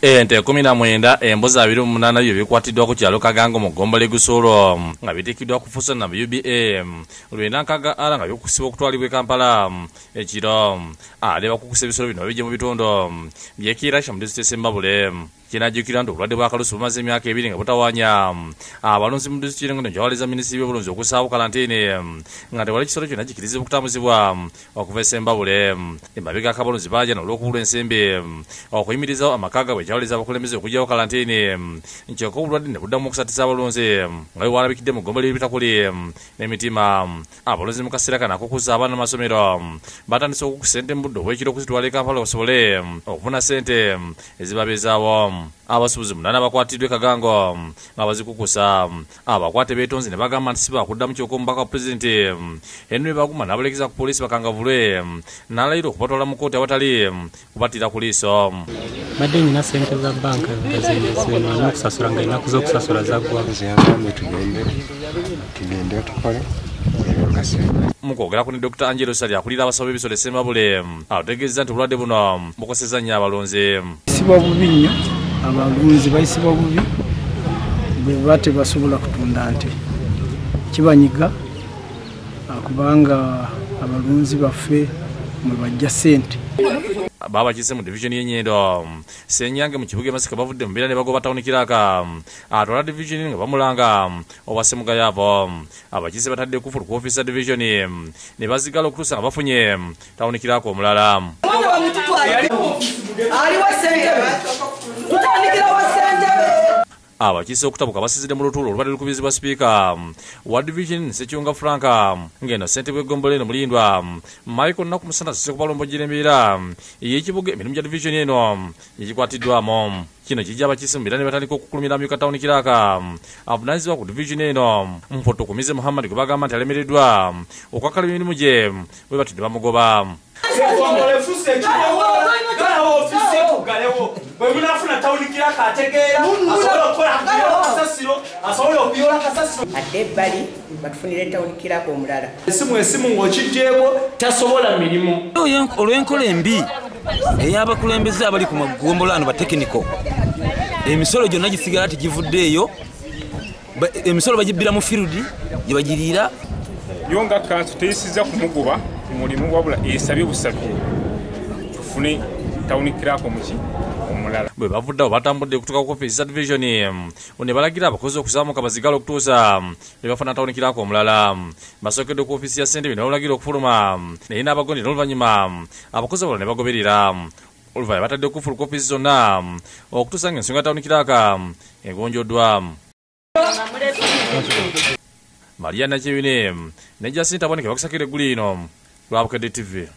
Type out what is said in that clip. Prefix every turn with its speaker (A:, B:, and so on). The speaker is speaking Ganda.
A: Ente 19 embuzi 28 byo bikwatiddwa ku kyalo Kagango mu Ggombole Gusuulo nga biteekiddwa kufuusa na UBA Lwena Nkaga Ara nga byokusibwa okutwalibwa e Kampala ekiro aleba kukusa ebisolo bino bijje mu bitundu by'Ekirasha mu disitulikiti Sembabule kinajjukira nti obulwadde bw'akalusu bumaze emyaka 2 nga butawaanya abalunzi mu disitulikiti ngo njawaliza minisitiri y'obulunzi okusaawo kalantiini nga tewali kisolo kyonna kikirizibwa okutambuzibwa okuva e Sembabule emabega akabalunzi baaja n'olw'okubulwa ensimbi okuyimirizawo amaka gaabwe jawaliza abakulembeze okugyawo kalantiini nkyokka obulwadde ne buddamu okusatisa abalunzi nga bwalabikidde mu Ggombole y'ebitakuli n'emitima abalunzi mu kaseera kano akukuza abaana mu masomero batandise okukusa ssente mu budde obw'ekiro okuzitwala e Kampala basobole okufuna ssente ezibabezaawo abasuubuzi 8 bakwatiddwa e Kagango nga bazikukusa abakwate beetonzi ne bagamba nti si bakuddamu kyokka omubaka wa pulezidenti Henry Baguma n'abalekeza ku poliisi bakangavulwe n'alayira okubatwala mu kkooti awatali kubattira ku liiso.
B: Badde nyina ssente za banka ngazendese n'okusasula nga ennaku z'okusasula zaggwa
C: tugende tukole
A: mu kwogera ku ne Dr. Angelo Sali akulira abasawo b'ebisolo e Sembabule ategeezezza nti obulwadde buno bukosezza nnyo abalunzi.
D: Sibwa bubi nnyo, abalunzi bayisibwa bubi bwe baba tebasobola kutunda nte kibanyiga kubanga abalunzi baffe mwe bajja ssente.
A: Babakiise mu division y'Ennyendo Ssenyange mu kibuga Masika bavudde mu mbeera ne bagoba Town Kiraka atwala division nga bamulanga owa Semugayaavo abakiise batadde kufulu ku officer division ne bazigala okutuusa nga bafunye Town Kiraka omulala. Abakiise okutabuka basizidde mu lutuulo olubadde lukubizibwa sipiika wa division Ssekyunga Frank ng'eno ssente bw'Eggombole eno Mulindwa Michael Naku Musana asise kubalombojjera embeera y'ekibuga emirimu gya division eno egikwatiddwamu. Kino kijja abakiise mu mbeera ne batandika okukulumira Amyuka Town Kiraka avunaanyizibwa ku division eno Mpotokumize Muhammad gwe bagamba nti alemereddwa okwakala emirimu gye bwe batidde bamugoba.
E: Ate ebbali batufunire Town Kiraka omulala.
F: Esimu ng'okiggyeko tasobola mirimu.
G: Olw'enkola embi ey'abakulembeze abali ku Ggombole ano batekiniko emisolo gyonna gisigala tegivuddeeyo, emisolo bagibbira mu firudi gye bagiriira.
H: Yo nga kansu teyisizza kumugoba ku mulimu wabula esabye busabye tufune Town Kiraka omulala.
A: Bwe bavudde batambudde kutuuka ku office za division ne balagira abakozi okuzaamuka bazigala okutuusa ne bafuna Town Kiraka omulala. Basookedde ku office ya ssentebe n'olulagira okufuluma naye n'abagondi n'oluvannyuma abakozi abalala ne bagoberera. Oluvannyuma batadde kufulu ku office zonna okutuusa ng'ensonga Town Kiraka egonjoddwa. Maria Nakibine ne Jacinta Bwanike bakusakira eggulu lino lwa Bukedde TV.